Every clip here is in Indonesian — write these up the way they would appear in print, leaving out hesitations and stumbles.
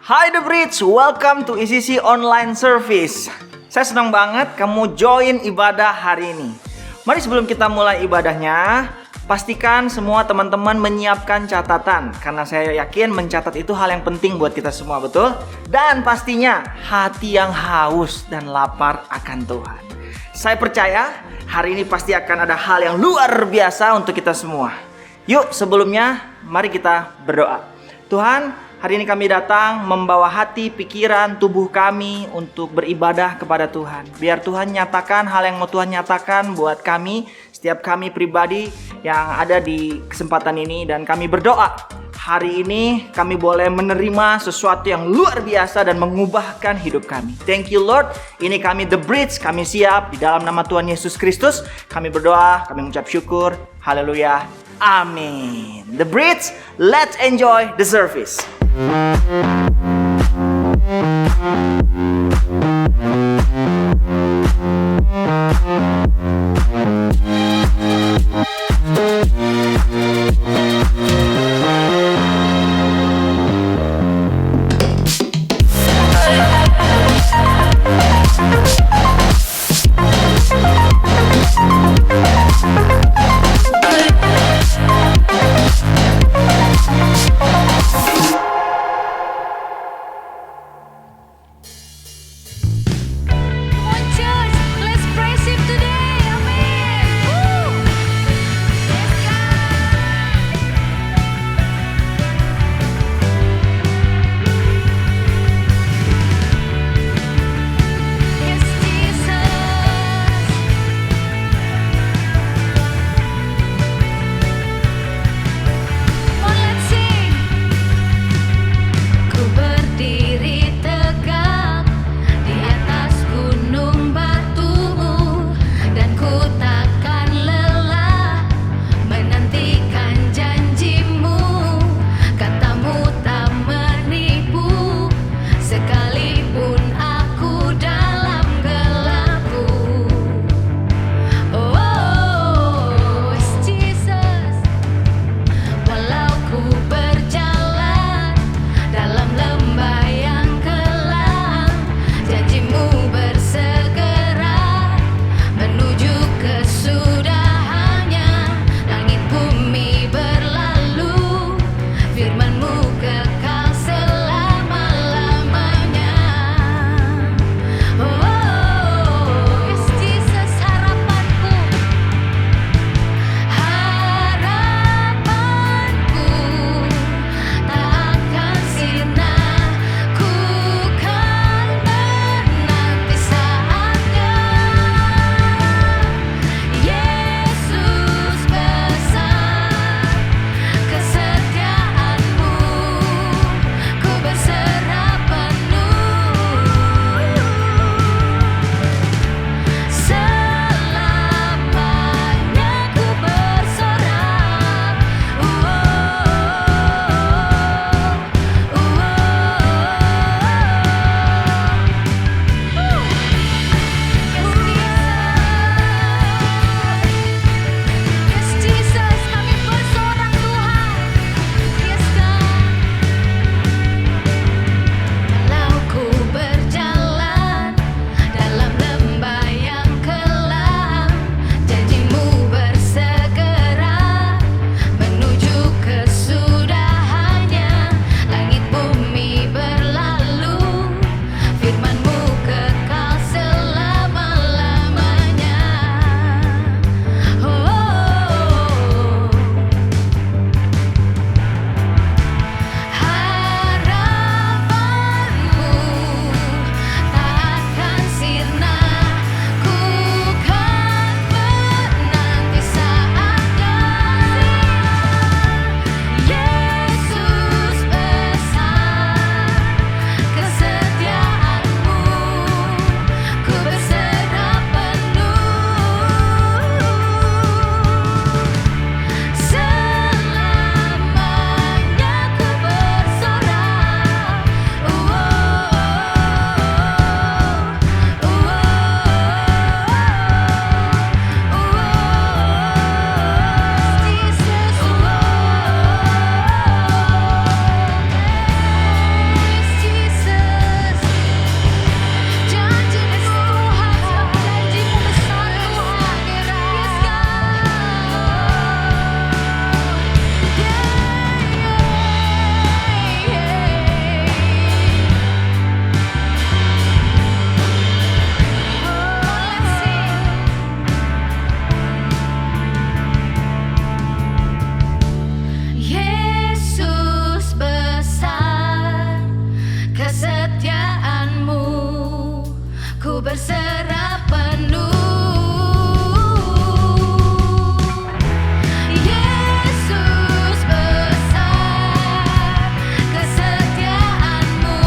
Hai The Bridge, welcome to ECC Online Service. Saya senang banget kamu join ibadah hari ini. Mari sebelum kita mulai ibadahnya, pastikan semua teman-teman menyiapkan catatan. Karena saya yakin mencatat itu hal yang penting buat kita semua, betul? Dan pastinya hati yang haus dan lapar akan Tuhan. Saya percaya hari ini pasti akan ada hal yang luar biasa untuk kita semua. Yuk sebelumnya mari kita berdoa. Tuhan, hari ini kami datang membawa hati, pikiran, tubuh kami untuk beribadah kepada Tuhan. Biar Tuhan nyatakan hal yang mau Tuhan nyatakan buat kami, setiap kami pribadi yang ada di kesempatan ini. Dan kami berdoa, hari ini kami boleh menerima sesuatu yang luar biasa dan mengubahkan hidup kami. Thank you Lord, ini kami The Bridge, kami siap di dalam nama Tuhan Yesus Kristus. Kami berdoa, kami mengucap syukur, haleluya, amin. The Bridge, let's enjoy the service. berserah penuh. Yesus besar kesetiaan-Mu,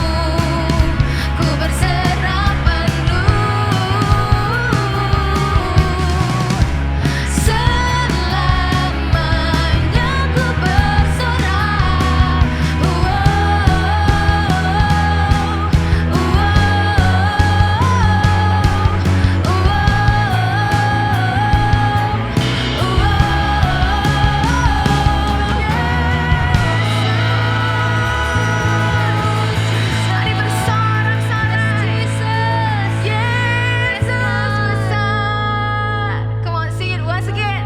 ku berserah penuh. Selamanya ku bersorak. Mari bersorak-sorak. Yesus besar. Come on, sing it once again.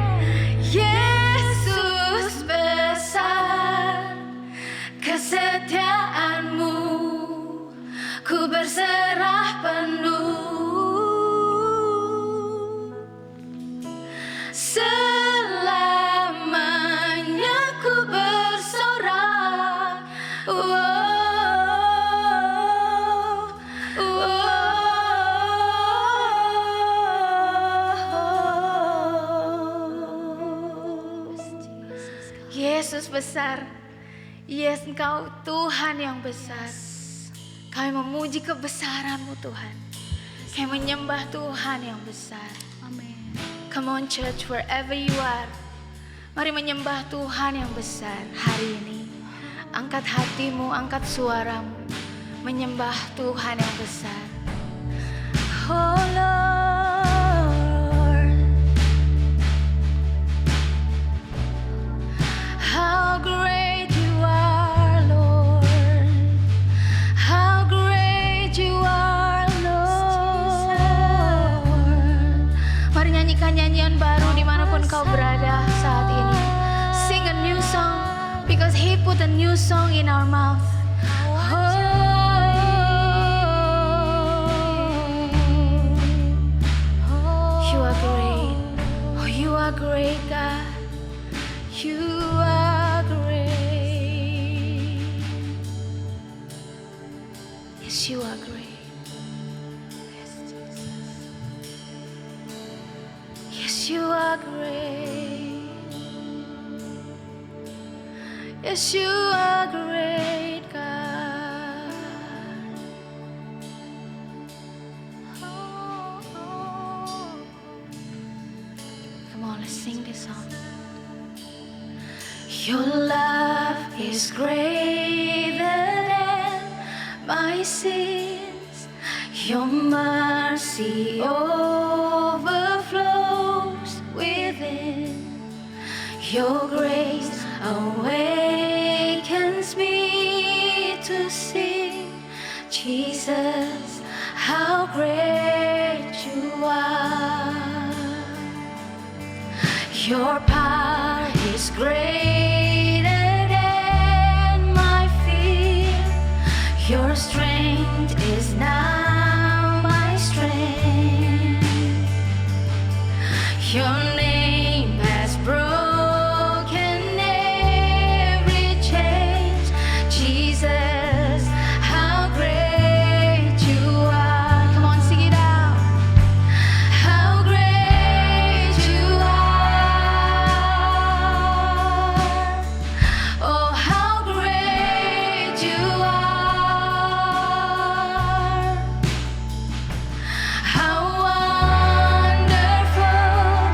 Yesus besar kesetiaan-Mu, ku berserah penuh. Selamanya ku bersorak. Yesus besar. Yes, Engkau Tuhan yang besar. Kami memuji kebesaran-Mu Tuhan. Kami menyembah Tuhan yang besar. Amin. Come on church, wherever you are. Mari menyembah Tuhan yang besar hari ini. Angkat hatimu, angkat suaramu. Menyembah Tuhan yang besar. Oh Lord, how great you are, Lord. How great you are, Lord. Mari nyanyikan nyanyian baru dimanapun kau berada saat ini. Sing a new song, because He put a new song in our mouth. You are great. Oh, you are great, God. You are great. Yes, you are great. Yes, you are great. Yes, you are great, God. Come on, let's sing this song. Your love is greater than my sins. Your mercy overflows within. Your grace awakens me to sing. Jesus, how great you are. Your power is greater than my fear. Your strength is now my strength. Your name has broken every chains. Jesus, how great you are. Come on, sing it out. How great you are. Oh, how great you are. How wonderful,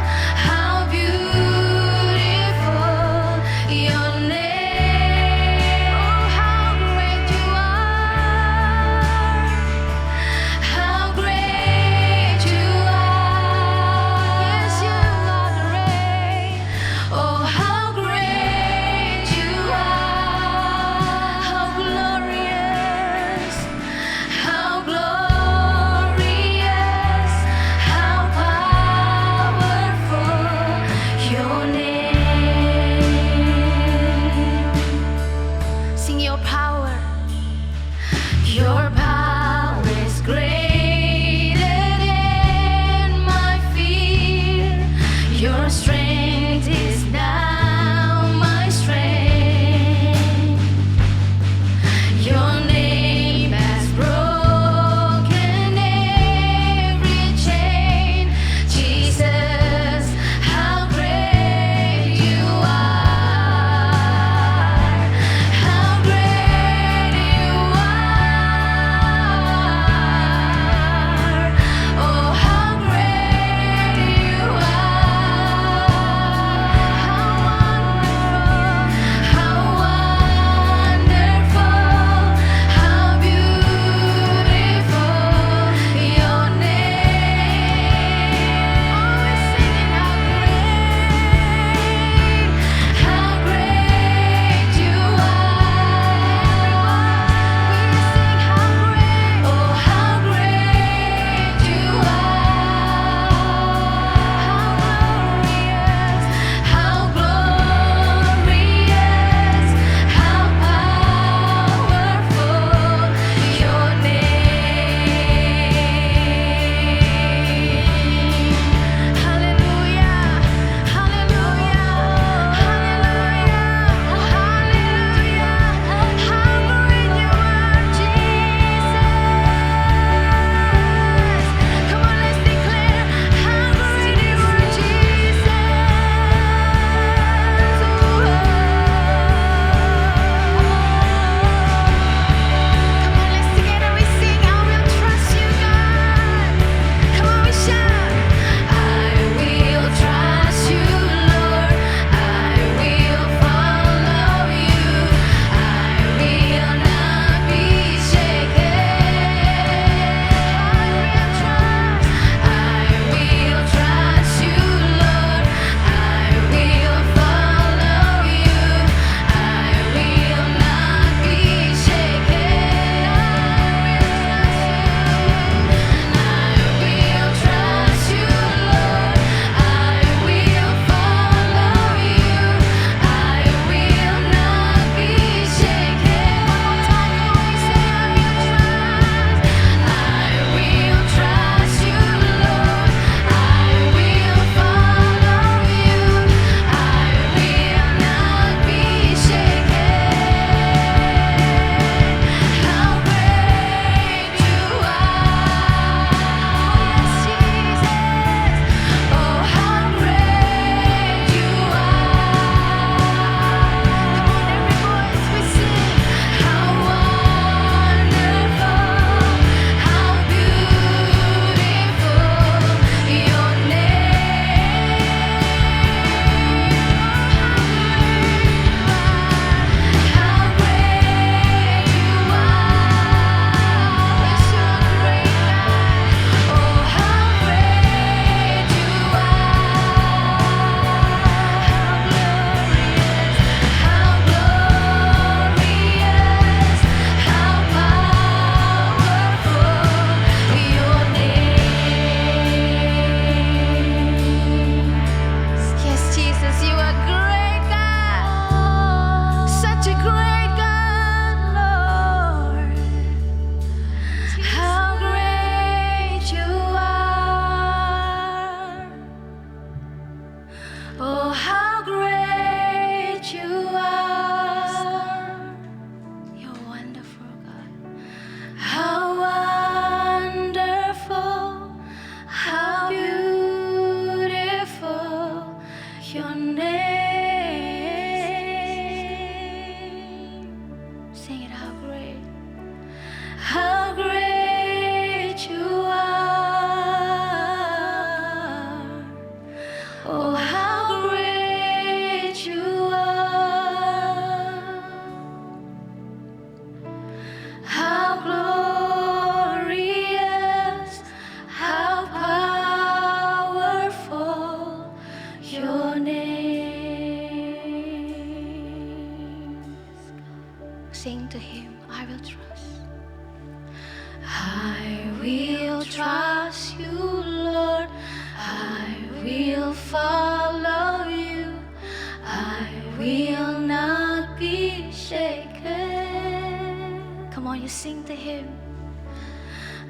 sing to Him.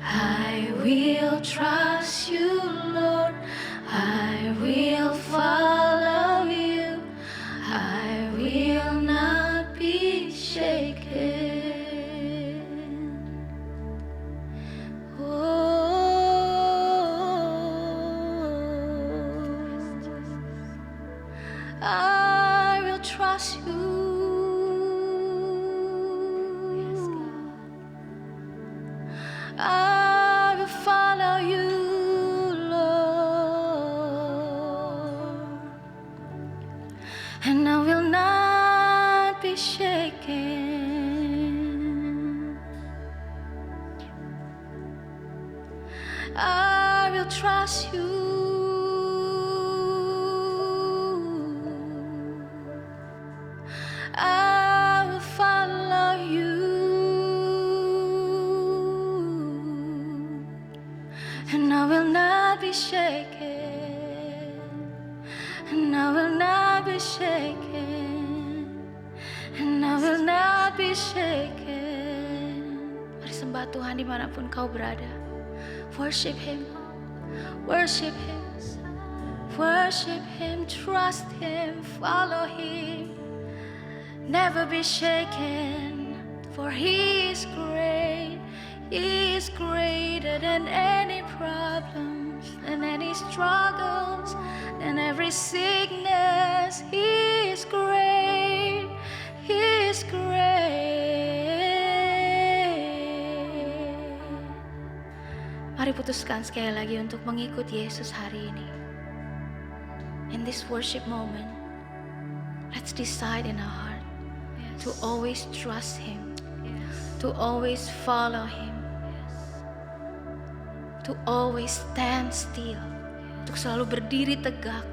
I will trust you, Lord. I will follow you. I will not be shaken. I will trust you. Yes, God. I will follow you, Lord, and I will not be shaken. I will trust you. I will follow you, and I will not be shaken, and I will not be shaken, and I will not be shaken. Mari sembah Tuhan dimanapun kau berada. Worship Him, worship Him, worship Him, trust Him, follow Him. Never be shaken, for He is great. He is greater than any problems, than any struggles, than every sickness. He is great. He is great. Mari putuskan sekali lagi untuk mengikut Yesus hari ini. In this worship moment, let's decide in our heart to always trust Him, to always follow Him, to always stand still, untuk selalu berdiri tegak,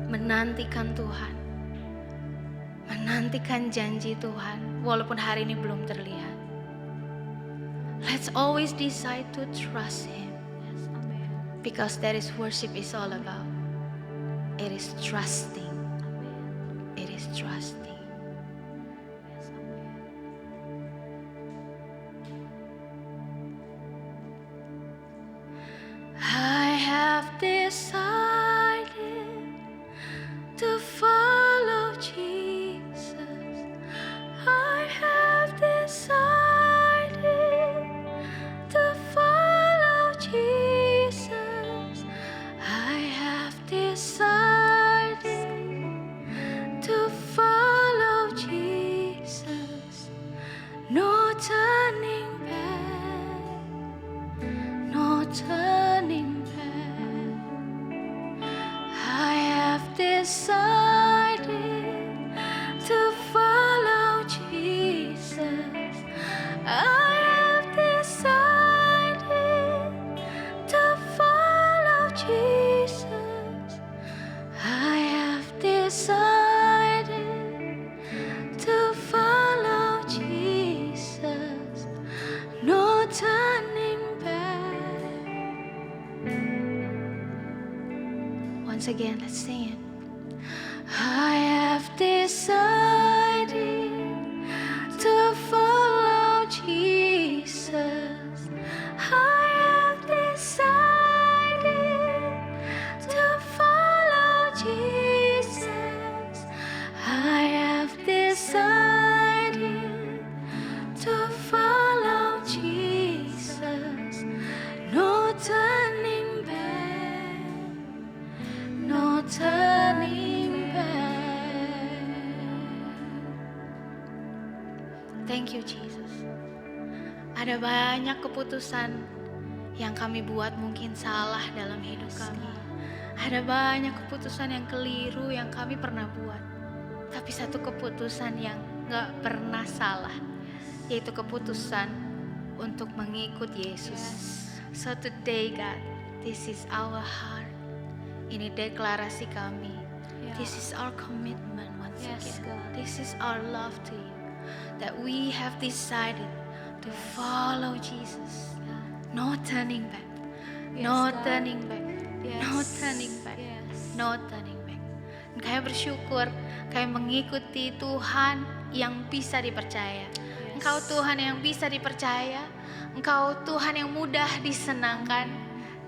menantikan Tuhan, menantikan janji Tuhan, walaupun hari ini belum terlihat. Let's always decide to trust Him, because that is worship is all about. It is trusting. It is trusting. I have decided to follow Jesus. I have decided to follow Jesus. I have decided to follow Jesus. No turning back. No turning back. I have decided to follow Jesus. I have decided to follow Jesus. I have decided to follow Jesus. No turning back. Once again, let's sing it. I have decided to follow Jesus. I have decided to follow Jesus. I have decided to follow Jesus. No turning back. No turning back. Thank you, Jesus. Ada banyak keputusan yang kami buat mungkin salah dalam hidup kami. Ada banyak keputusan yang keliru yang kami pernah buat. Tapi satu keputusan yang gak pernah salah, yaitu keputusan untuk mengikut Yesus. So today, God, this is our heart. Ini deklarasi kami. This is our commitment once again. This is our love to you. That we have decided to follow Jesus. No turning back. No turning back. No turning back. No turning back. Dan kami bersyukur kami mengikuti Tuhan yang bisa dipercaya. Engkau Tuhan yang bisa dipercaya, Engkau Tuhan yang mudah disenangkan,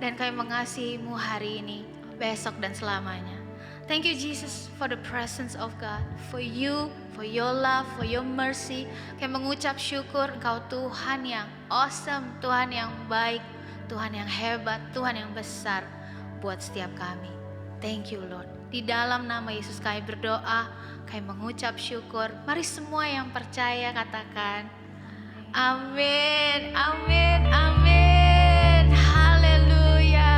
dan kami mengasihi-Mu hari ini, besok dan selamanya. Thank you Jesus for the presence of God, for you, for your love, for your mercy. Kami mengucap syukur Engkau Tuhan yang awesome, Tuhan yang baik, Tuhan yang hebat, Tuhan yang besar buat setiap kami. Thank you Lord. Di dalam nama Yesus kami berdoa, kami mengucap syukur. Mari semua yang percaya katakan amin, amin, amin. Haleluya.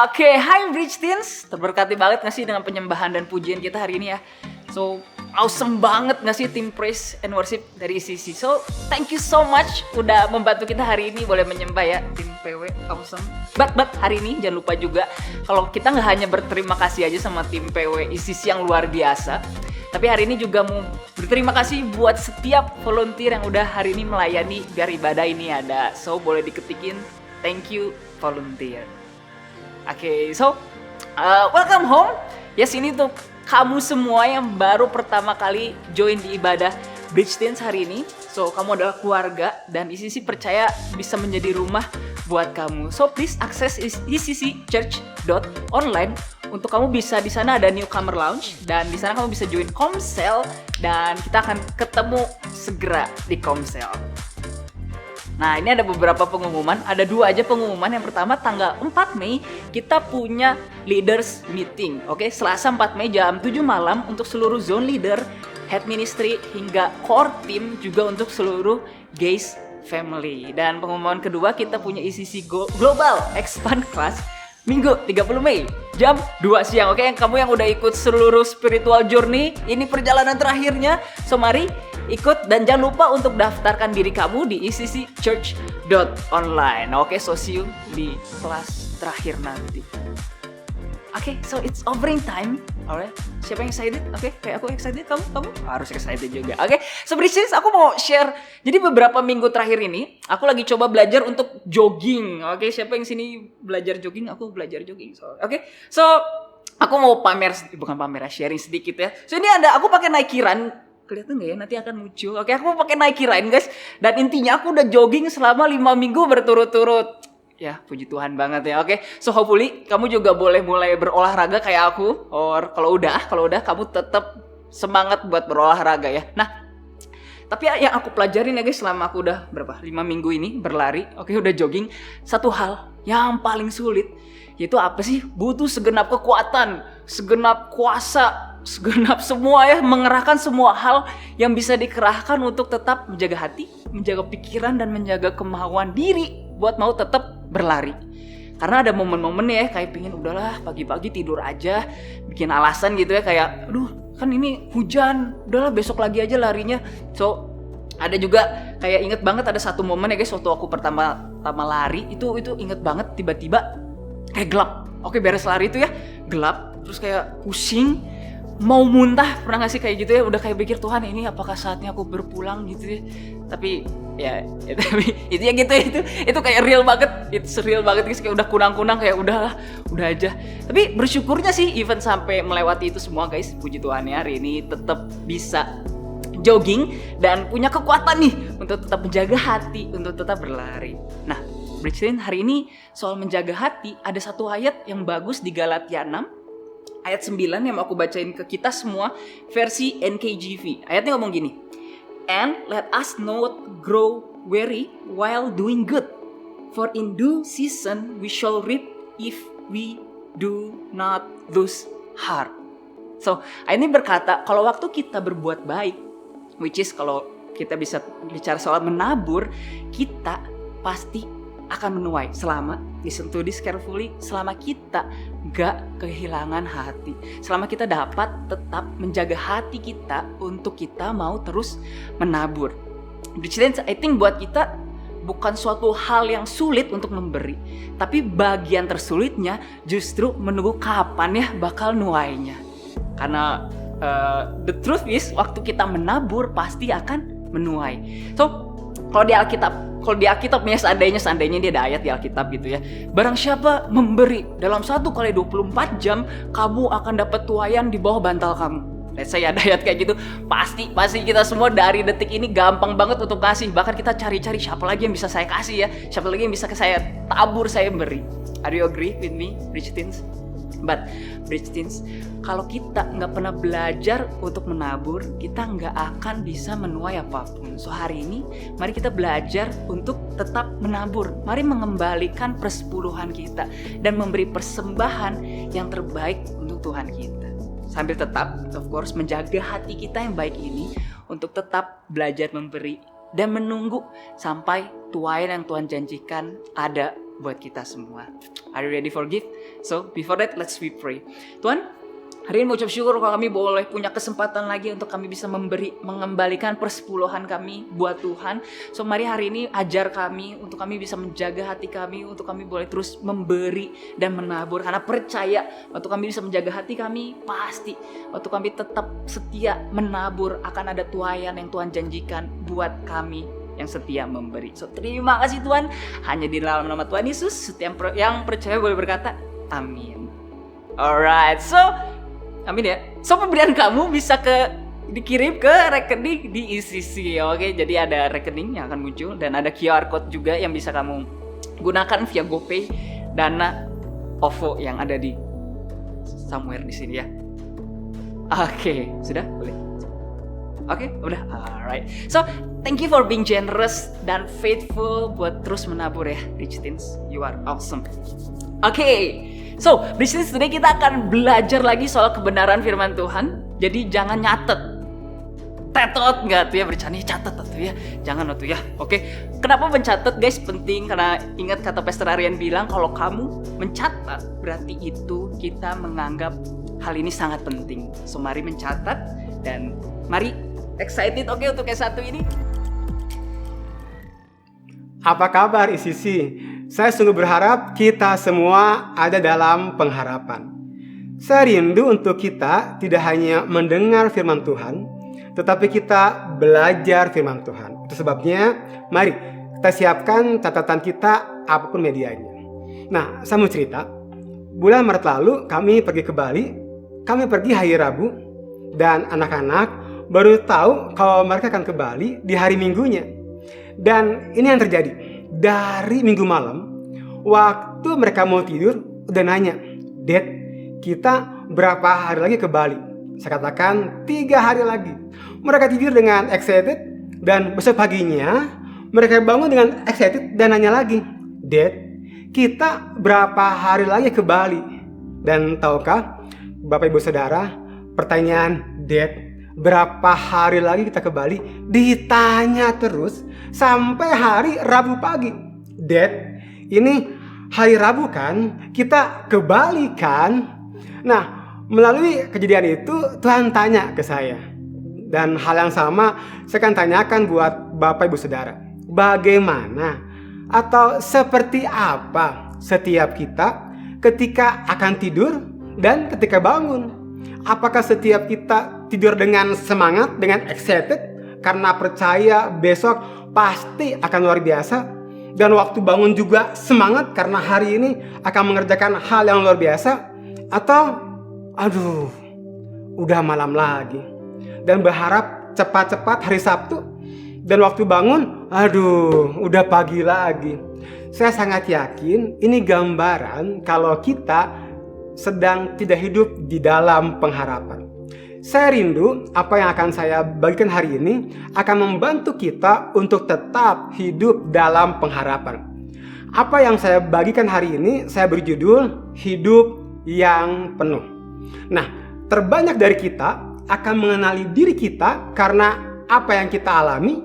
Oke, hai Bridge Teens. Terberkati banget gak sih dengan penyembahan dan pujian kita hari ini ya? So, awesome banget gak sih tim praise and worship dari ICC? So, thank you so much udah membantu kita hari ini. Boleh menyembah ya, tim PW, awesome. But hari ini jangan lupa juga kalau kita gak hanya berterima kasih aja sama tim PW ICC yang luar biasa, tapi hari ini juga mau berterima kasih buat setiap volunteer yang udah hari ini melayani biar ibadah ini ada. So, boleh diketikin, thank you volunteer. Oke, so welcome home. Yes, ini tuh kamu semua yang baru pertama kali join di ibadah Bridge Teens hari ini. So, kamu adalah keluarga dan ICC percaya bisa menjadi rumah buat kamu. So, please akses iccchurch.online untuk kamu bisa di sana ada newcomer lounge dan di sana kamu bisa join Komsel dan kita akan ketemu segera di Komsel. Nah, ini ada beberapa pengumuman, ada 2 aja pengumuman. Yang pertama tanggal 4 Mei kita punya leaders meeting. Oke, Selasa 4 Mei jam 7 malam untuk seluruh zone leader, head ministry hingga core team, juga untuk seluruh Gaze family. Dan pengumuman kedua kita punya ICC Global Expand Class Minggu 30 Mei jam 2 siang. Oke, kamu yang udah ikut seluruh spiritual journey, ini perjalanan terakhirnya. So mari ikut dan jangan lupa untuk daftarkan diri kamu di iccchurch.online. Oke, so see you di kelas terakhir nanti. Oke, so it's offering time. Alright, siapa yang excited? Oke, kayak aku excited, kamu harus excited juga. Oke, so Bridge, aku mau share. Jadi beberapa minggu terakhir ini, aku lagi coba belajar untuk jogging. Oke, siapa yang sini belajar jogging? Aku belajar jogging. Oke, so aku mau bukan pamer, sharing sedikit ya. So ini aku pakai Nike Run. Kelihatan gak ya? Nanti akan muncul. Oke, aku mau pakai Nike Run guys. Dan intinya aku udah jogging selama 5 minggu berturut-turut. Ya, puji Tuhan banget ya. Oke, so hopefully kamu juga boleh mulai berolahraga kayak aku. Or kalau udah kamu tetap semangat buat berolahraga ya. Nah, tapi yang aku pelajarin ya guys selama aku udah 5 minggu ini berlari. Oke, udah jogging. Satu hal yang paling sulit yaitu apa sih? Butuh segenap kekuatan, segenap kuasa, segenap semua ya, mengerahkan semua hal yang bisa dikerahkan untuk tetap menjaga hati, menjaga pikiran, dan menjaga kemauan diri buat mau tetap berlari. Karena ada momen-momen ya kayak pingin udahlah pagi-pagi tidur aja, bikin alasan gitu ya kayak aduh kan ini hujan, udahlah besok lagi aja larinya. So ada juga kayak inget banget ada satu momen ya guys waktu aku pertama lari itu inget banget tiba-tiba kayak gelap. Oke, beres lari itu ya gelap, terus kayak pusing, mau muntah. Pernah gak sih kayak gitu ya? Udah kayak pikir Tuhan ini apakah saatnya aku berpulang gitu ya? Tapi ya itu ya gitu itu kayak real banget. It's real banget guys, kayak udah kunang-kunang kayak udah aja. Tapi bersyukurnya sih even sampai melewati itu semua guys, puji Tuhan ya hari ini tetap bisa jogging dan punya kekuatan nih untuk tetap menjaga hati, untuk tetap berlari. Nah, Bridge, hari ini soal menjaga hati ada satu ayat yang bagus di Galatia 6 ayat 9 yang mau aku bacain ke kita semua versi NKJV. Ayatnya ngomong gini, and let us not grow weary while doing good, for in due season we shall reap if we do not lose heart. So ayat ini berkata kalau waktu kita berbuat baik, which is kalau kita bisa bicara soal menabur, kita pasti akan menuai selama, listen to this carefully, selama kita gak kehilangan hati, selama kita dapat tetap menjaga hati kita untuk kita mau terus menabur. I think buat kita bukan suatu hal yang sulit untuk memberi, tapi bagian tersulitnya justru menunggu kapan ya bakal nuainya. Karena the truth is waktu kita menabur pasti akan menuai. So kalau di Alkitab nih seandainya dia ada ayat di Alkitab gitu ya. Barang siapa memberi dalam 1 kali 24 jam, kamu akan dapat tuaian di bawah bantal kamu. let's say ada ayat kayak gitu, pasti kita semua dari detik ini gampang banget untuk kasih. Bahkan kita cari-cari siapa lagi yang bisa saya kasih ya, siapa lagi yang bisa saya tabur, saya beri. Are you agree with me, Bridge Teens? But Bridge Teens, kalau kita nggak pernah belajar untuk menabur, kita nggak akan bisa menuai apapun. So hari ini, mari kita belajar untuk tetap menabur. Mari mengembalikan persepuluhan kita dan memberi persembahan yang terbaik untuk Tuhan kita. Sambil tetap, of course, menjaga hati kita yang baik ini untuk tetap belajar memberi dan menunggu sampai tuayan yang Tuhan janjikan ada buat kita semua. Are you ready for gift? So before that, let's we pray. Tuhan, hari ini mengucap syukur kalau kami boleh punya kesempatan lagi untuk kami bisa mengembalikan persepuluhan kami buat Tuhan. So mari hari ini ajar kami untuk kami bisa menjaga hati kami, untuk kami boleh terus memberi dan menabur. Karena percaya waktu kami bisa menjaga hati kami, pasti waktu kami tetap setia menabur akan ada tuayan yang Tuhan janjikan buat kami yang setia memberi. So terima kasih Tuhan, hanya di dalam nama Tuhan Yesus setiap yang percaya boleh berkata amin. Alright, so amin ya. So pemberian kamu bisa dikirim ke rekening di ECC. Oke, jadi ada rekening yang akan muncul dan ada QR code juga yang bisa kamu gunakan via GoPay, Dana, OVO yang ada di somewhere di sini ya. Oke, sudah boleh. Oke, udah. Alright. So, thank you for being generous dan faithful buat terus menabur ya, Bridge Teens. You are awesome. Oke. So, Bridge Teens, today kita akan belajar lagi soal kebenaran firman Tuhan. Jadi jangan nyatet. Tetot nggak tuh ya, bercanda catat tuh ya. Jangan tuh ya. Oke. Kenapa mencatat guys penting? Karena ingat kata Pastor Aryan bilang kalau kamu mencatat berarti itu kita menganggap hal ini sangat penting. So, mari mencatat dan mari excited untuk yang satu ini. Apa kabar ICC? Saya sungguh berharap kita semua ada dalam pengharapan. Saya rindu untuk kita tidak hanya mendengar firman Tuhan, tetapi kita belajar firman Tuhan. Itu sebabnya mari kita siapkan catatan kita apapun medianya. Nah, saya mau cerita. Bulan Maret lalu kami pergi ke Bali. Kami pergi hari Rabu dan anak-anak baru tahu kalau mereka akan ke Bali di hari Minggunya. Dan ini yang terjadi. Dari Minggu malam, waktu mereka mau tidur, udah nanya, Dad, kita berapa hari lagi ke Bali? Saya katakan 3 hari lagi. Mereka tidur dengan excited, dan besok paginya mereka bangun dengan excited dan nanya lagi, Dad, kita berapa hari lagi ke Bali? Dan tahukah, Bapak Ibu Saudara, pertanyaan Dad, berapa hari lagi kita ke Bali ditanya terus sampai hari Rabu pagi. Dad, ini hari Rabu kan? Kita ke Bali kan? Nah, melalui kejadian itu Tuhan tanya ke saya. Dan hal yang sama saya akan tanyakan buat Bapak Ibu Saudara. Bagaimana atau seperti apa setiap kita ketika akan tidur dan ketika bangun? Apakah setiap kita tidur dengan semangat, dengan excited karena percaya besok pasti akan luar biasa, dan waktu bangun juga semangat karena hari ini akan mengerjakan hal yang luar biasa? Atau aduh, udah malam lagi dan berharap cepat-cepat hari Sabtu, dan waktu bangun aduh, udah pagi lagi? Saya sangat yakin ini gambaran kalau kita sedang tidak hidup di dalam pengharapan. Saya rindu apa yang akan saya bagikan hari ini akan membantu kita untuk tetap hidup dalam pengharapan. Apa yang saya bagikan hari ini saya beri judul Hidup yang Penuh. Nah, terbanyak dari kita akan mengenali diri kita karena apa yang kita alami,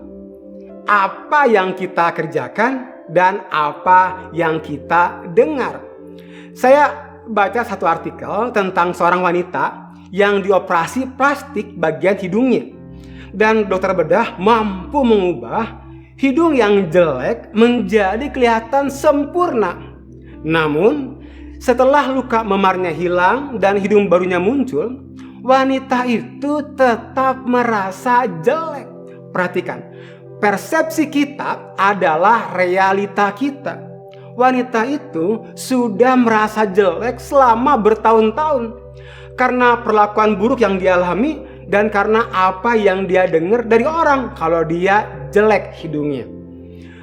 apa yang kita kerjakan, dan apa yang kita dengar. Saya baca satu artikel tentang seorang wanita yang dioperasi plastik bagian hidungnya, dan dokter bedah mampu mengubah hidung yang jelek menjadi kelihatan sempurna. Namun setelah luka memarnya hilang dan hidung barunya muncul, wanita itu tetap merasa jelek. Perhatikan, persepsi kita adalah realita kita. Wanita itu sudah merasa jelek selama bertahun-tahun karena perlakuan buruk yang dialami dan karena apa yang dia dengar dari orang kalau dia jelek hidungnya.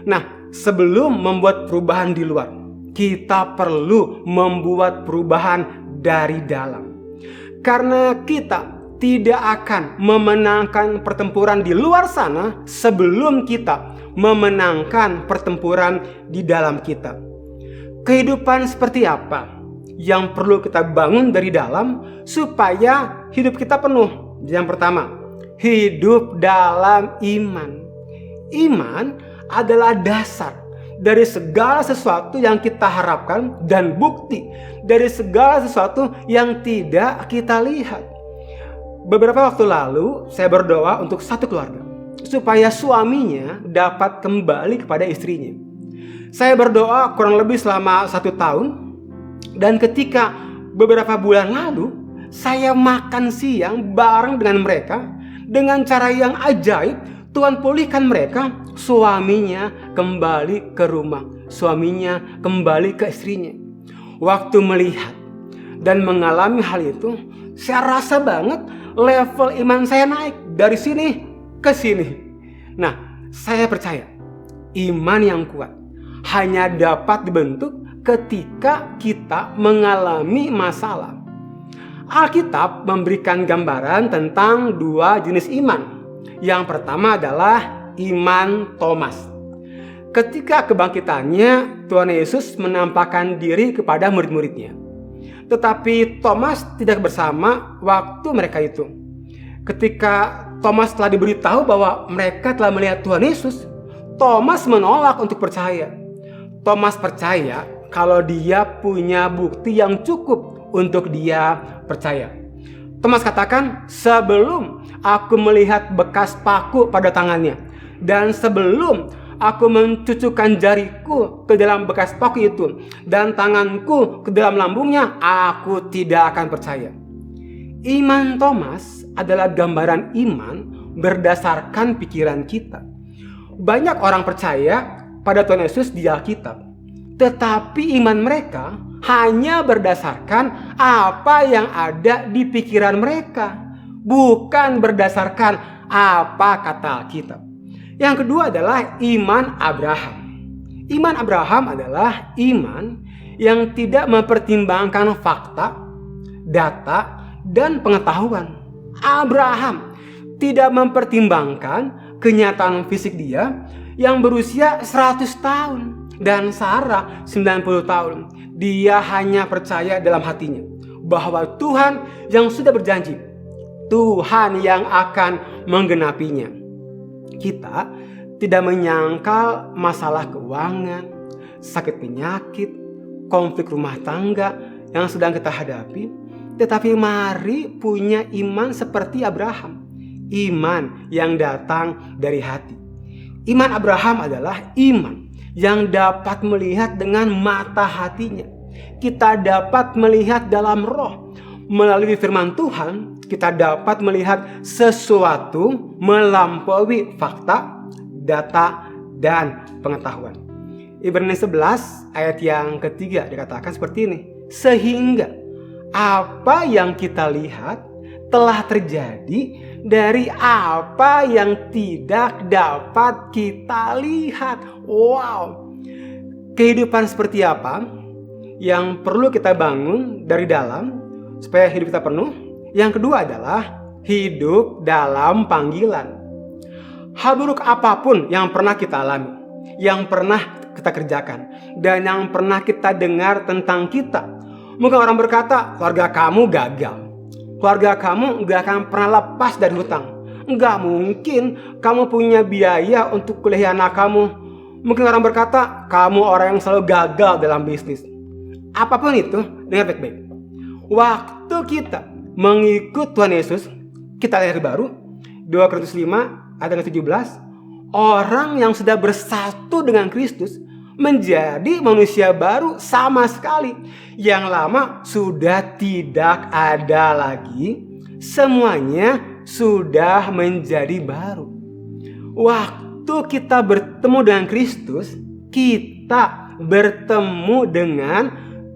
Nah, sebelum membuat perubahan di luar, kita perlu membuat perubahan dari dalam. Karena kita tidak akan memenangkan pertempuran di luar sana sebelum kita memenangkan pertempuran di dalam kita. Kehidupan seperti apa yang perlu kita bangun dari dalam supaya hidup kita penuh? Yang pertama, hidup dalam iman. Iman adalah dasar dari segala sesuatu yang kita harapkan dan bukti dari segala sesuatu yang tidak kita lihat. Beberapa waktu lalu saya berdoa untuk satu keluarga supaya suaminya dapat kembali kepada istrinya. Saya berdoa kurang lebih selama 1 tahun, dan ketika beberapa bulan lalu saya makan siang bareng dengan mereka, dengan cara yang ajaib Tuhan pulihkan mereka. Suaminya kembali ke rumah, suaminya kembali ke istrinya. Waktu melihat dan mengalami hal itu, saya rasa banget level iman saya naik dari sini ke sini. Nah, saya percaya iman yang kuat hanya dapat dibentuk ketika kita mengalami masalah. Alkitab memberikan gambaran tentang 2 jenis iman. Yang pertama adalah iman Thomas. Ketika kebangkitannya, Tuhan Yesus menampakkan diri kepada murid-muridnya. Tetapi Thomas tidak bersama waktu mereka itu. Ketika Thomas telah diberitahu bahwa mereka telah melihat Tuhan Yesus, Thomas menolak untuk percaya. Thomas percaya kalau dia punya bukti yang cukup untuk dia percaya. Thomas katakan, sebelum aku melihat bekas paku pada tangannya, dan sebelum aku mencucukkan jariku ke dalam bekas paku itu, dan tanganku ke dalam lambungnya, aku tidak akan percaya. Iman Thomas adalah gambaran iman berdasarkan pikiran kita. Banyak orang percaya pada Tuhan Yesus di Alkitab, tetapi iman mereka hanya berdasarkan apa yang ada di pikiran mereka, bukan berdasarkan apa kata Alkitab. Yang kedua adalah iman Abraham. Iman Abraham adalah iman yang tidak mempertimbangkan fakta, data, dan pengetahuan. Abraham tidak mempertimbangkan kenyataan fisik dia yang berusia 100 tahun dan Sarah 90 tahun. Dia hanya percaya dalam hatinya bahwa Tuhan yang sudah berjanji, Tuhan yang akan menggenapinya. Kita tidak menyangkal masalah keuangan, sakit penyakit, konflik rumah tangga yang sedang kita hadapi. Tetapi mari punya iman seperti Abraham. Iman yang datang dari hati. Iman Abraham adalah iman yang dapat melihat dengan mata hatinya. Kita dapat melihat dalam roh. Melalui firman Tuhan, kita dapat melihat sesuatu melampaui fakta, data, dan pengetahuan. Ibrani 11 ayat yang ketiga dikatakan seperti ini. Sehingga apa yang kita lihat telah terjadi dari apa yang tidak dapat kita lihat. Wow. Kehidupan seperti apa yang perlu kita bangun dari dalam supaya hidup kita penuh? Yang kedua adalah hidup dalam panggilan. Hal buruk apapun yang pernah kita alami, yang pernah kita kerjakan, dan yang pernah kita dengar tentang kita. Mungkin orang berkata, keluarga kamu gagal. Keluarga kamu gak akan pernah lepas dari hutang. Gak mungkin kamu punya biaya untuk kuliah anak kamu. Mungkin orang berkata, kamu orang yang selalu gagal dalam bisnis. Apapun itu, dengar baik-baik. Waktu kita mengikut Tuhan Yesus, kita lahir baru. 2 Korintus 5 ayat 17. Orang yang sudah bersatu dengan Kristus menjadi manusia baru sama sekali. Yang lama sudah tidak ada lagi. Semuanya sudah menjadi baru. Waktu kita bertemu dengan Kristus, kita bertemu dengan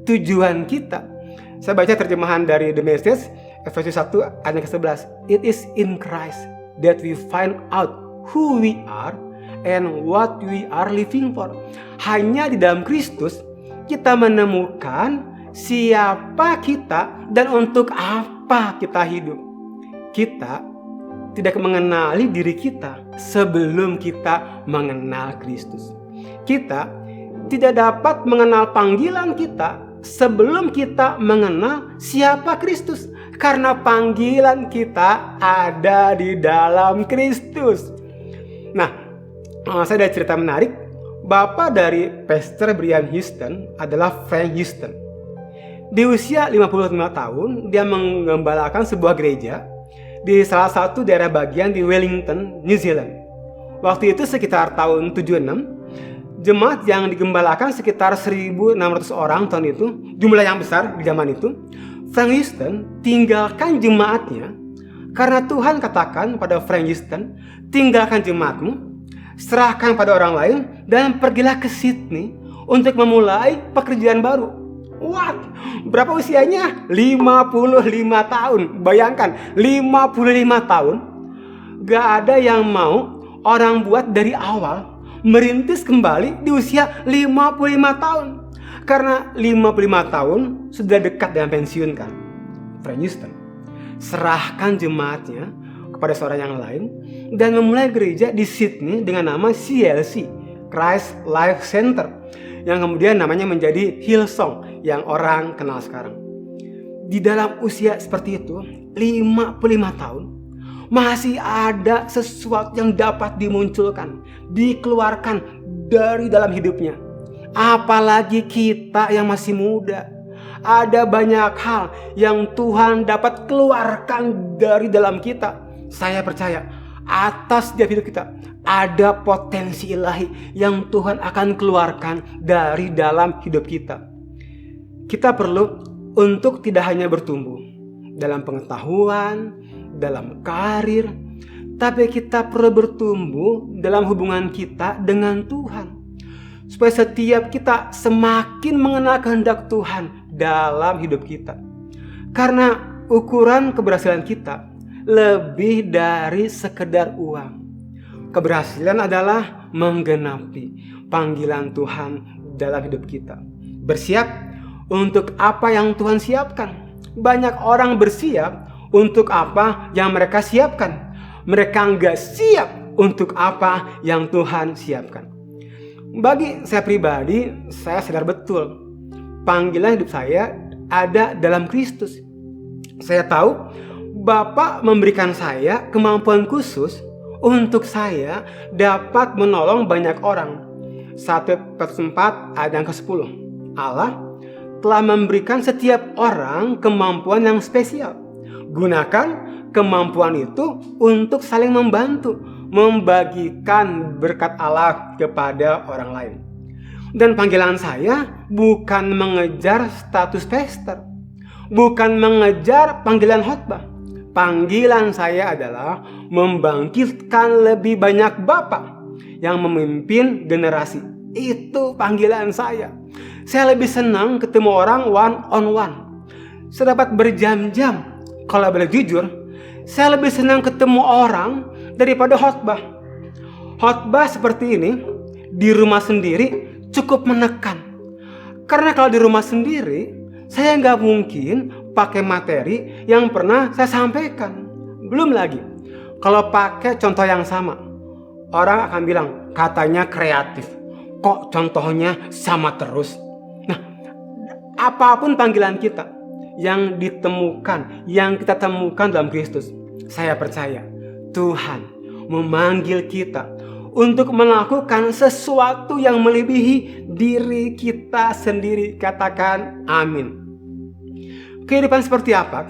tujuan kita. Saya baca terjemahan dari The Message Efesus 1 ayat ke-11. It is in Christ that we find out who we are and what we are living for. Hanya di dalam Kristus kita menemukan siapa kita dan untuk apa kita hidup. Kita tidak mengenali diri kita sebelum kita mengenal Kristus. Kita tidak dapat mengenal panggilan kita sebelum kita mengenal siapa Kristus. Karena panggilan kita ada di dalam Kristus. Nah, saya ada cerita menarik. Bapak dari Pastor Brian Houston adalah Frank Houston. Di usia 55 tahun, dia menggembalakan sebuah gereja di salah satu daerah bagian di Wellington, New Zealand. Waktu itu sekitar tahun 76, jemaat yang digembalakan sekitar 1.600 orang tahun itu, jumlah yang besar di zaman itu. Frank Houston tinggalkan jemaatnya karena Tuhan katakan pada Frank Houston, tinggalkan jemaatmu, serahkan pada orang lain, dan pergilah ke Sydney untuk memulai pekerjaan baru. What? Berapa usianya? 55 tahun. Bayangkan, 55 tahun. Gak ada yang mau orang buat dari awal merintis kembali di usia 55 tahun. Karena 55 tahun sudah dekat dengan pensiun kan. Frank Houston serahkan jemaatnya kepada seorang yang lain dan memulai gereja di Sydney dengan nama CLC, Christ Life Center, yang kemudian namanya menjadi Hillsong yang orang kenal sekarang. Di dalam usia seperti itu, 55 tahun, masih ada sesuatu yang dapat dimunculkan, dikeluarkan dari dalam hidupnya. Apalagi kita yang masih muda. Ada banyak hal yang Tuhan dapat keluarkan dari dalam kita. Saya percaya atas setiap hidup kita ada potensi ilahi yang Tuhan akan keluarkan dari dalam hidup kita. Kita perlu untuk tidak hanya bertumbuh dalam pengetahuan, dalam karir, tapi kita perlu bertumbuh dalam hubungan kita dengan Tuhan. Supaya setiap kita semakin mengenal kehendak Tuhan dalam hidup kita. Karena ukuran keberhasilan kita lebih dari sekedar uang. Keberhasilan adalah menggenapi panggilan Tuhan dalam hidup kita. Bersiap untuk apa yang Tuhan siapkan. Banyak orang bersiap untuk apa yang mereka siapkan. Mereka enggak siap untuk apa yang Tuhan siapkan. Bagi saya pribadi, saya sadar betul panggilan hidup saya ada dalam Kristus. Saya tahu Bapa memberikan saya kemampuan khusus untuk saya dapat menolong banyak orang. 1 Petrus 4 ayat yang ke-10. Allah telah memberikan setiap orang kemampuan yang spesial. Gunakan kemampuan itu untuk saling membantu, membagikan berkat Allah kepada orang lain. Dan panggilan saya bukan mengejar status pastor, bukan mengejar panggilan khotbah. Panggilan saya adalah membangkitkan lebih banyak bapak yang memimpin generasi. Itu panggilan saya. Saya lebih senang ketemu orang one on one. Saya dapat berjam-jam. Kalau boleh jujur, saya lebih senang ketemu orang daripada khotbah. Khotbah seperti ini di rumah sendiri cukup menekan. Karena kalau di rumah sendiri, saya nggak mungkin pakai materi yang pernah saya sampaikan. Belum lagi, kalau pakai contoh yang sama, orang akan bilang, katanya kreatif. Kok contohnya sama terus? Nah, apapun panggilan kita yang ditemukan, yang kita temukan dalam Kristus, saya percaya Tuhan memanggil kita untuk melakukan sesuatu yang melebihi diri kita sendiri. Katakan amin. Kehidupan seperti apa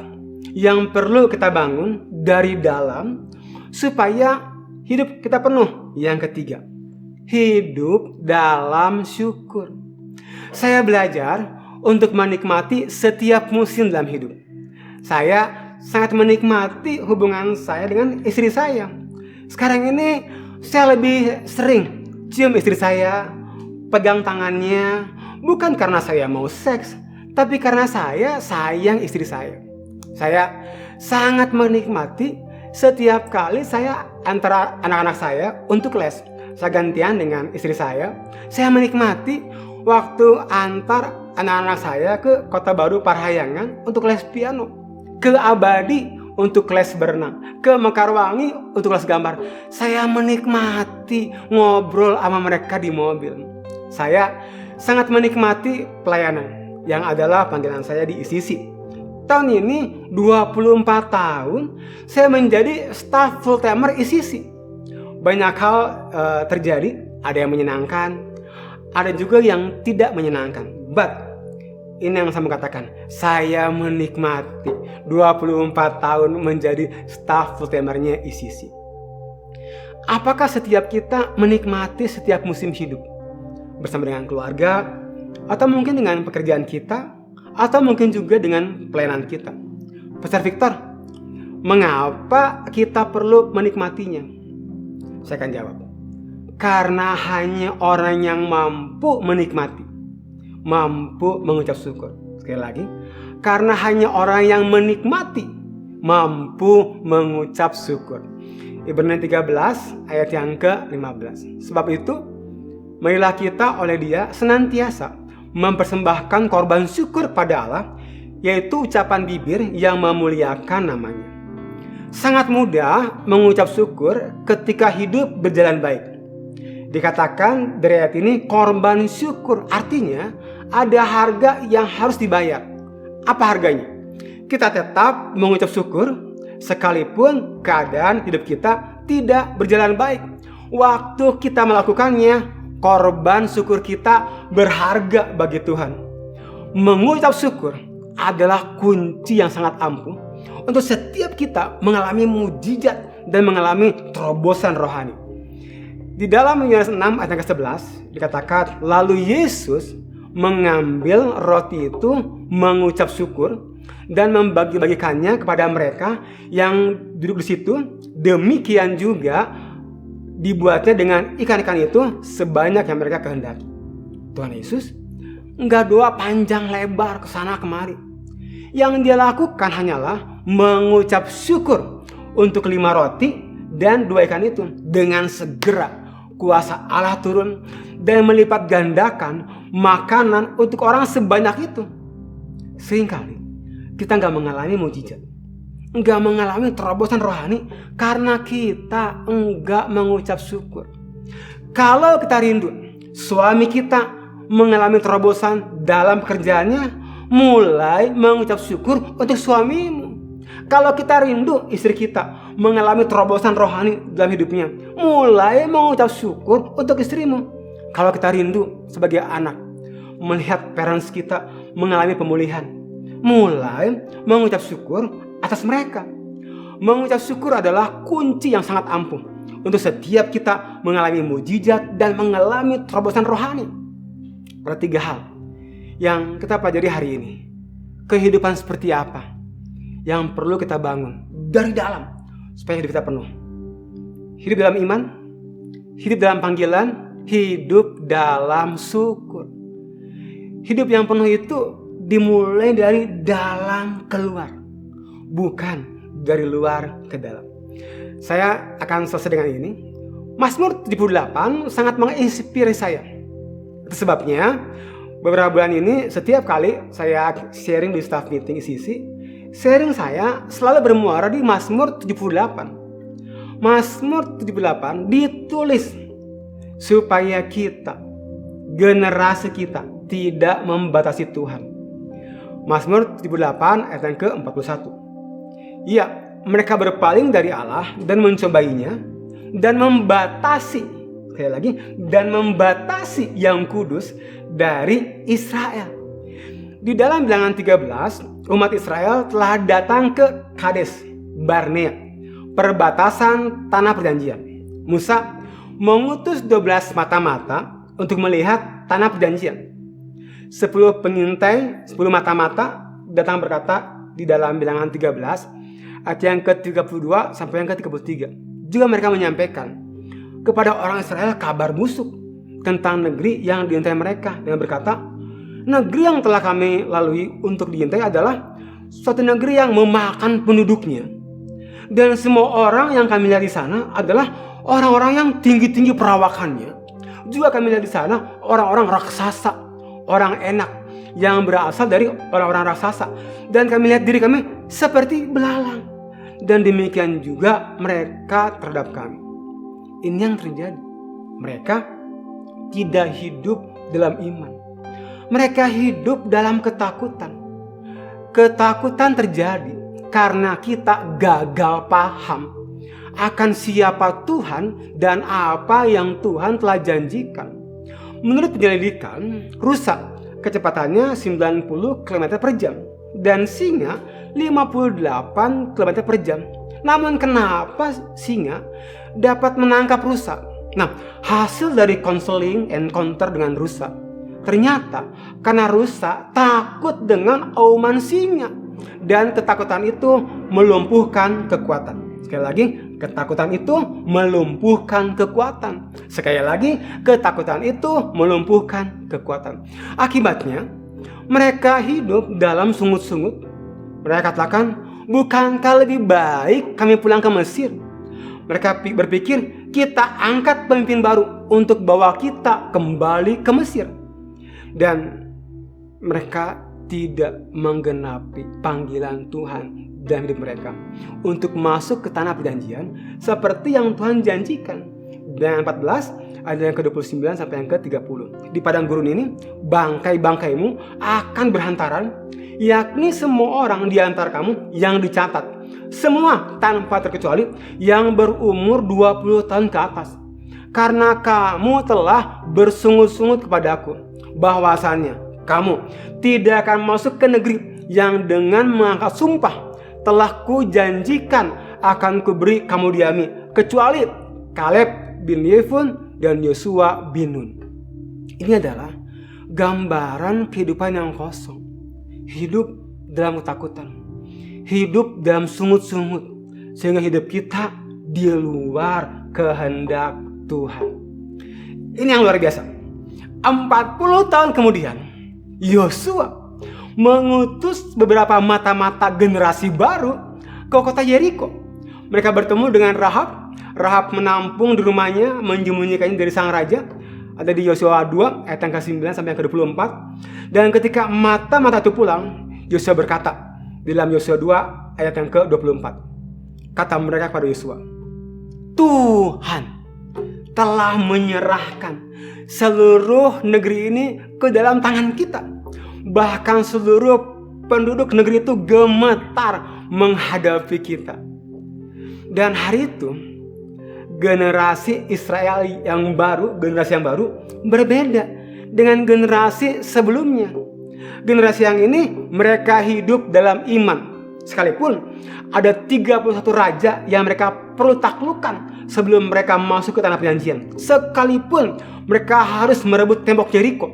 yang perlu kita bangun dari dalam supaya hidup kita penuh? Yang ketiga, hidup dalam syukur. Saya belajar untuk menikmati setiap musim dalam hidup. Saya sangat menikmati hubungan saya dengan istri saya. Sekarang ini saya lebih sering cium istri saya, pegang tangannya, bukan karena saya mau seks, tapi karena saya sayang istri saya. Saya sangat menikmati setiap kali saya antara anak-anak saya untuk les. Saya gantian dengan istri saya. Saya menikmati waktu antar anak-anak saya ke Kota Baru Parahyangan untuk les piano, ke Abadi untuk les berenang, ke Mekarwangi untuk les gambar. Saya menikmati ngobrol sama mereka di mobil. Saya sangat menikmati pelayanan yang adalah panggilan saya di ICC. Tahun ini 24 tahun saya menjadi staf full timer ICC. Banyak hal terjadi, ada yang menyenangkan, ada juga yang tidak menyenangkan. But ini yang saya mau katakan, saya menikmati 24 tahun menjadi staf full timernya ICC. Apakah setiap kita menikmati setiap musim hidup? Bersama dengan keluarga, atau mungkin dengan pekerjaan kita, atau mungkin juga dengan pelayanan kita. Pastor Victor, mengapa kita perlu menikmatinya? Saya akan jawab. Karena hanya orang yang mampu menikmati, mampu mengucap syukur. Sekali lagi, karena hanya orang yang menikmati, mampu mengucap syukur. Ibrani 13 ayat yang ke-15. Sebab itu, marilah kita oleh Dia senantiasa mempersembahkan korban syukur pada Allah, yaitu ucapan bibir yang memuliakan namanya. Sangat mudah mengucap syukur ketika hidup berjalan baik. Dikatakan dari ayat ini korban syukur, artinya ada harga yang harus dibayar. Apa harganya? Kita tetap mengucap syukur sekalipun keadaan hidup kita tidak berjalan baik. Waktu kita melakukannya, korban syukur kita berharga bagi Tuhan. Mengucap syukur adalah kunci yang sangat ampuh untuk setiap kita mengalami mujizat dan mengalami terobosan rohani. Di dalam Yohanes 6 ayat yang ke-11 dikatakan, lalu Yesus mengambil roti itu, mengucap syukur dan membagi-bagikannya kepada mereka yang duduk di situ. Demikian juga dibuatnya dengan ikan-ikan itu sebanyak yang mereka kehendaki. Tuhan Yesus enggak doa panjang lebar ke sana kemari. Yang dia lakukan hanyalah mengucap syukur untuk 5 roti dan 2 ikan itu. Dengan segera kuasa Allah turun dan melipat gandakan makanan untuk orang sebanyak itu. Seringkali kita enggak mengalami mujizat, enggak mengalami terobosan rohani karena kita enggak mengucap syukur. Kalau kita rindu suami kita mengalami terobosan dalam pekerjaannya, mulai mengucap syukur untuk suamimu. Kalau kita rindu istri kita mengalami terobosan rohani dalam hidupnya, mulai mengucap syukur untuk istrimu. Kalau kita rindu sebagai anak melihat parents kita mengalami pemulihan, mulai mengucap syukur atas mereka. Mengucap syukur adalah kunci yang sangat ampuh untuk setiap kita mengalami mujizat dan mengalami terobosan rohani. Ada 3 hal yang kita pelajari hari ini. Kehidupan seperti apa yang perlu kita bangun dari dalam supaya hidup kita penuh. Hidup dalam iman, hidup dalam panggilan, hidup dalam syukur. Hidup yang penuh itu dimulai dari dalam keluar, bukan dari luar ke dalam. Saya akan selesai dengan ini. Mazmur 78 sangat menginspirasi saya. Itu sebabnya beberapa bulan ini setiap kali saya sharing di staff meeting ICC, sharing saya selalu bermuara di Mazmur 78. Mazmur 78 ditulis supaya kita, generasi kita, tidak membatasi Tuhan. Mazmur 78 ayat yang ke-41. Ya, mereka berpaling dari Allah dan mencobainya dan membatasi, sekali lagi, dan membatasi yang kudus dari Israel. Di dalam Bilangan 13, umat Israel telah datang ke Kades Barnea, perbatasan tanah perjanjian. Musa mengutus 12 mata-mata untuk melihat tanah perjanjian. 10 pengintai, 10 mata-mata datang berkata di dalam Bilangan 13 ayat yang ke-32 sampai yang ke-33. Juga mereka menyampaikan kepada orang Israel kabar busuk tentang negeri yang diintai mereka dengan berkata, negeri yang telah kami lalui untuk diintai adalah suatu negeri yang memakan penduduknya. Dan semua orang yang kami lihat di sana adalah orang-orang yang tinggi-tinggi perawakannya. Juga kami lihat di sana orang-orang raksasa, orang enak yang berasal dari orang-orang raksasa. Dan kami lihat diri kami seperti belalang. Dan demikian juga mereka terhadap kami. Ini yang terjadi. Mereka tidak hidup dalam iman. Mereka hidup dalam ketakutan. Ketakutan terjadi karena kita gagal paham akan siapa Tuhan dan apa yang Tuhan telah janjikan. Menurut penyelidikan, rusa kecepatannya 90 km per jam dan singa 58 km per jam. Namun kenapa singa dapat menangkap rusa? Nah, hasil dari konseling encounter dengan rusa, ternyata karena rusa takut dengan auman singa. Dan ketakutan itu melumpuhkan kekuatan. Sekali lagi, ketakutan itu melumpuhkan kekuatan. Sekali lagi, ketakutan itu melumpuhkan kekuatan. Akibatnya, mereka hidup dalam sungut-sungut. Mereka katakan, bukankah lebih baik kami pulang ke Mesir? Mereka berpikir, kita angkat pemimpin baru untuk bawa kita kembali ke Mesir. Dan mereka tidak menggenapi panggilan Tuhan dalam hidup mereka untuk masuk ke tanah perjanjian seperti yang Tuhan janjikan. Dan 14 ayat yang ke-29 sampai yang ke-30. Di padang gurun ini bangkai-bangkaimu akan berhantaran, yakni semua orang di antara kamu yang dicatat, semua tanpa terkecuali yang berumur 20 tahun ke atas. Karena kamu telah bersungut-sungut kepadaku bahwasannya kamu tidak akan masuk ke negeri yang dengan mengangkat sumpah telah kujanjikan akan kuberi kamu diami, kecuali Kaleb bin Yefun dan Yosua bin Nun. Ini adalah gambaran kehidupan yang kosong. Hidup dalam ketakutan, hidup dalam sungut-sungut, sehingga hidup kita di luar kehendak Tuhan. Ini yang luar biasa. 40 tahun kemudian, Yosua mengutus beberapa mata-mata generasi baru ke kota Yeriko. Mereka bertemu dengan Rahab. Rahab menampung di rumahnya, menyembunyikannya dari sang raja. Ada di Yosua 2 ayat yang ke-9 sampai yang ke-24. Dan ketika mata-mata itu pulang, Yosua berkata di dalam Yosua 2 ayat yang ke-24. Kata mereka kepada Yosua, Tuhan telah menyerahkan seluruh negeri ini ke dalam tangan kita. Bahkan seluruh penduduk negeri itu gemetar menghadapi kita. Dan hari itu generasi Israel yang baru, generasi yang baru berbeda dengan generasi sebelumnya. Generasi yang ini mereka hidup dalam iman. Sekalipun ada 31 raja yang mereka perlu taklukkan sebelum mereka masuk ke tanah perjanjian. Sekalipun mereka harus merebut tembok Yeriko,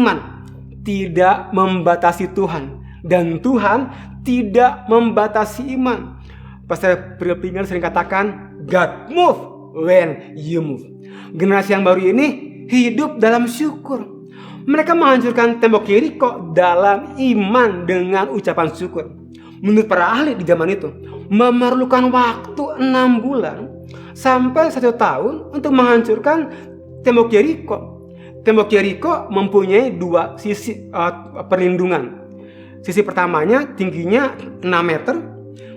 iman tidak membatasi Tuhan. Dan Tuhan tidak membatasi iman. Pastor Pilpingan sering katakan, God move when you move. Generasi yang baru ini hidup dalam syukur. Mereka menghancurkan tembok Yeriko dalam iman dengan ucapan syukur. Menurut para ahli di zaman itu, memerlukan waktu 6 bulan sampai 1 tahun untuk menghancurkan tembok Yeriko. Tembok Yeriko mempunyai 2 sisi perlindungan. Sisi pertamanya tingginya 6 meter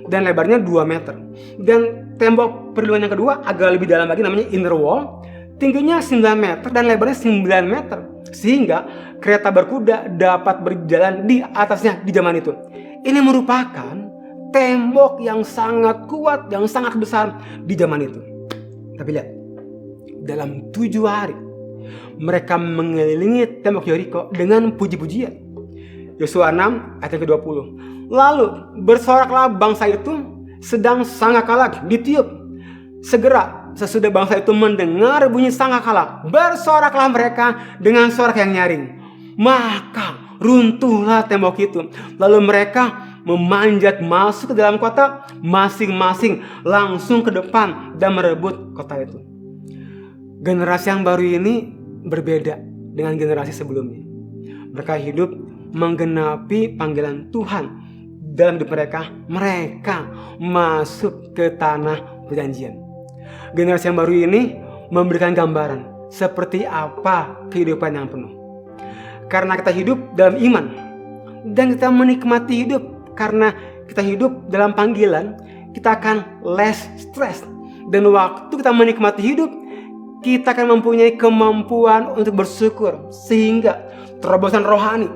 dan lebarnya 2 meter. Dan tembok perlindungan yang kedua agak lebih dalam lagi, namanya inner wall. Tingginya 9 meter dan lebarnya 9 meter. Sehingga kereta berkuda dapat berjalan di atasnya di zaman itu. Ini merupakan tembok yang sangat kuat, yang sangat besar di zaman itu. Tapi lihat, dalam 7 hari mereka mengelilingi tembok Yeriko dengan puji-pujian. Yosua 6 ayat ke-20. Lalu bersoraklah bangsa itu sedang sangkakala ditiup. Segera sesudah bangsa itu mendengar bunyi sangkakala, bersoraklah mereka dengan sorak yang nyaring. Maka runtuhlah tembok itu. Lalu mereka memanjat masuk ke dalam kota, masing-masing langsung ke depan dan merebut kota itu. Generasi yang baru ini berbeda dengan generasi sebelumnya. Mereka hidup menggenapi panggilan Tuhan dalam hidup mereka masuk ke tanah perjanjian. Generasi yang baru ini memberikan gambaran seperti apa kehidupan yang penuh. Karena kita hidup dalam iman dan kita menikmati hidup, karena kita hidup dalam panggilan, kita akan less stress. Dan waktu kita menikmati hidup, kita akan mempunyai kemampuan untuk bersyukur, sehingga terobosan rohani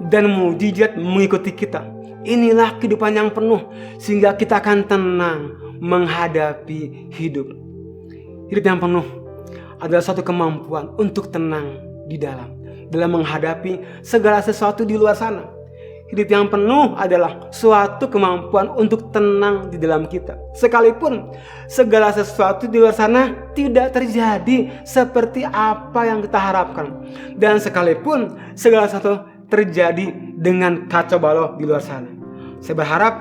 dan mukjizat mengikuti kita. Inilah kehidupan yang penuh, sehingga kita akan tenang menghadapi hidup. Hidup yang penuh adalah suatu kemampuan untuk tenang di dalam menghadapi segala sesuatu di luar sana. Hidup yang penuh adalah suatu kemampuan untuk tenang di dalam kita. Sekalipun segala sesuatu di luar sana tidak terjadi seperti apa yang kita harapkan. Dan sekalipun segala sesuatu terjadi dengan kacau balau di luar sana. Saya berharap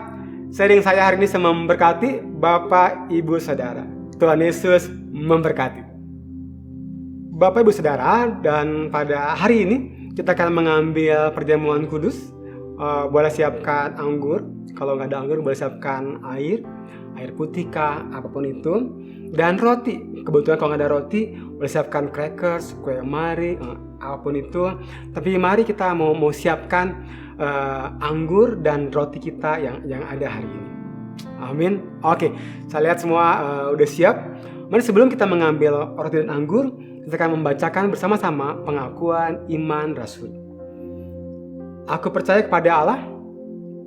sharing saya hari ini bisa memberkati Bapak, Ibu, Saudara. Tuhan Yesus memberkati. Bapak, Ibu, Saudara, dan pada hari ini kita akan mengambil perjamuan kudus. Boleh siapkan anggur, kalau nggak ada anggur boleh siapkan air putih kah, apapun itu, dan roti. Kebetulan kalau nggak ada roti boleh siapkan crackers, kue mari, apapun itu. Tapi mari kita mau siapkan anggur dan roti kita yang ada hari ini. Amin. Oke, saya lihat semua udah siap. Mari sebelum kita mengambil roti dan anggur, kita akan membacakan bersama-sama pengakuan iman Rasul. Aku percaya kepada Allah,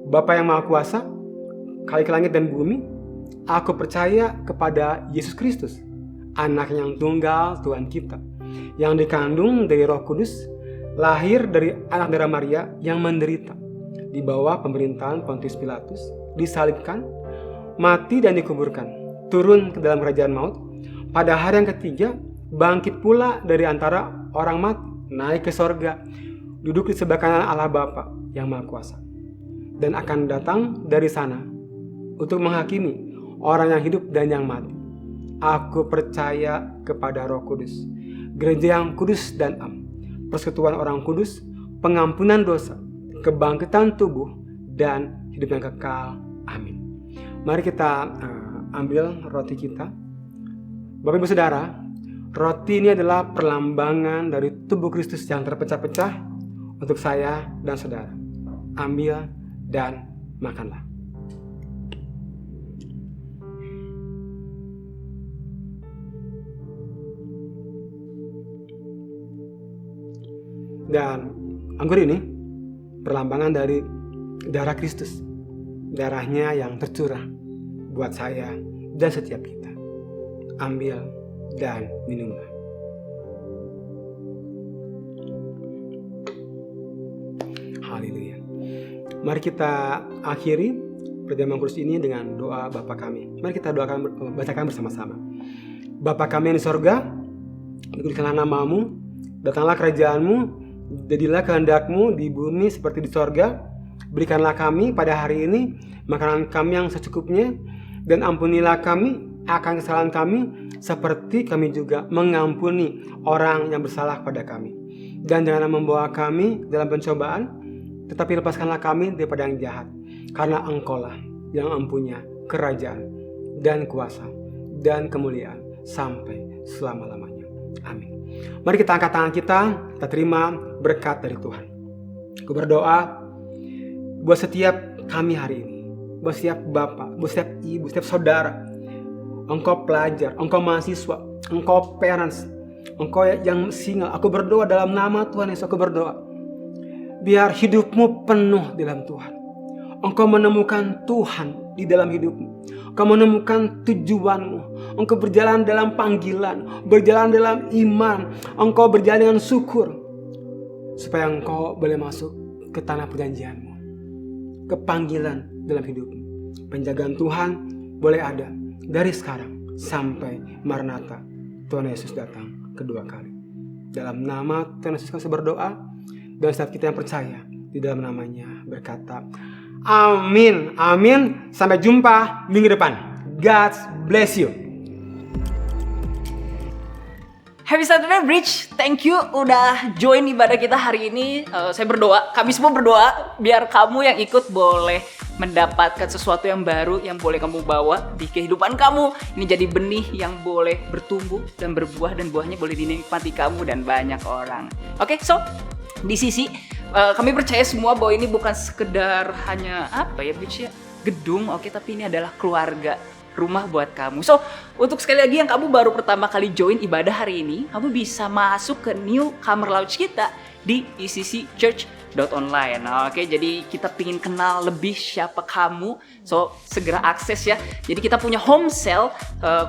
Bapa yang Maha Kuasa, Khalik langit dan bumi. Aku percaya kepada Yesus Kristus, Anak yang tunggal Tuhan kita, yang dikandung dari Roh Kudus, lahir dari anak darah Maria, yang menderita di bawah pemerintahan Pontius Pilatus, disalibkan, mati dan dikuburkan, turun ke dalam kerajaan maut, pada hari yang ketiga bangkit pula dari antara orang mati, naik ke sorga, duduk di sebelah kanan Allah Bapa yang Maha Kuasa, dan akan datang dari sana untuk menghakimi orang yang hidup dan yang mati. Aku percaya kepada Roh Kudus, gereja yang kudus dan am, persekutuan orang kudus, pengampunan dosa, kebangkitan tubuh, dan hidup yang kekal. Amin. Mari kita ambil roti kita. Bapak, Ibu, Saudara, roti ini adalah perlambangan dari tubuh Kristus yang terpecah-pecah untuk saya dan saudara. Ambil dan makanlah. Dan anggur ini perlambangan dari darah Kristus. Darahnya yang tercurah buat saya dan setiap kita. Ambil dan minumlah. Haleluya. Mari kita akhiri perjamuan kudus ini dengan doa Bapa kami. Mari kita bacakan bersama-sama. Bapa kami yang di sorga, dikuduskanlah namamu, datanglah kerajaanmu, jadilah kehendakmu di bumi seperti di sorga. Berikanlah kami pada hari ini makanan kami yang secukupnya, dan ampunilah kami akan kesalahan kami seperti kami juga mengampuni orang yang bersalah pada kami. Dan janganlah membawa kami dalam pencobaan, tetapi lepaskanlah kami daripada yang jahat. Karena Engkau-lah yang mempunyai kerajaan dan kuasa dan kemuliaan sampai selama-lamanya. Amin. Mari kita angkat tangan kita terima berkat dari Tuhan. Aku berdoa buat setiap kami hari ini, buat setiap bapak, buat setiap ibu, setiap saudara. Engkau pelajar, engkau mahasiswa, engkau parents, engkau yang single. Aku berdoa dalam nama Tuhan Yesus, aku berdoa biar hidupmu penuh di dalam Tuhan. Engkau menemukan Tuhan di dalam hidupmu. Engkau menemukan tujuanmu. Engkau berjalan dalam panggilan, berjalan dalam iman. Engkau berjalan dengan syukur, supaya engkau boleh masuk ke tanah perjanjianmu, ke panggilan dalam hidupmu. Penjagaan Tuhan boleh ada dari sekarang sampai Maranatha, Tuhan Yesus datang kedua kali. Dalam nama Tuhan Yesus kami berdoa, dan setiap kita yang percaya di dalam namanya berkata amin, amin. Sampai jumpa minggu depan. God bless you. Happy Saturday Bridge, thank you udah join ibadah kita hari ini. Saya berdoa, kami semua berdoa biar kamu yang ikut boleh mendapatkan sesuatu yang baru yang boleh kamu bawa di kehidupan kamu. Ini jadi benih yang boleh bertumbuh dan berbuah, dan buahnya boleh dinikmati kamu dan banyak orang. Oke, so di sisi kami percaya semua bahwa ini bukan sekedar hanya apa ya, gedung, oke, tapi ini adalah keluarga, rumah buat kamu. So, untuk sekali lagi yang kamu baru pertama kali join ibadah hari ini, kamu bisa masuk ke newcomer lounge kita di ecc.church.online. Oke, jadi kita pingin kenal lebih siapa kamu. So, segera akses ya. Jadi kita punya home cell,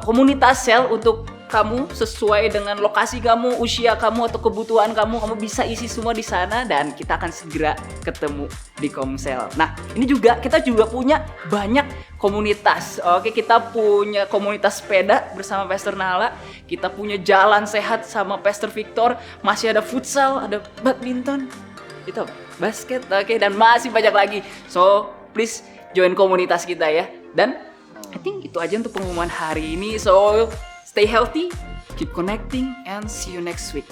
komunitas cell untuk kamu sesuai dengan lokasi kamu, usia kamu atau kebutuhan kamu. Kamu bisa isi semua di sana dan kita akan segera ketemu di Komsel. Nah, ini juga kita juga punya banyak komunitas. Oke, kita punya komunitas sepeda bersama Pastor Nala. Kita punya jalan sehat sama Pastor Victor. Masih ada futsal, ada badminton, itu basket, oke, dan masih banyak lagi. So, please join komunitas kita ya. Dan I think itu aja untuk pengumuman hari ini. So, stay healthy, keep connecting, and see you next week.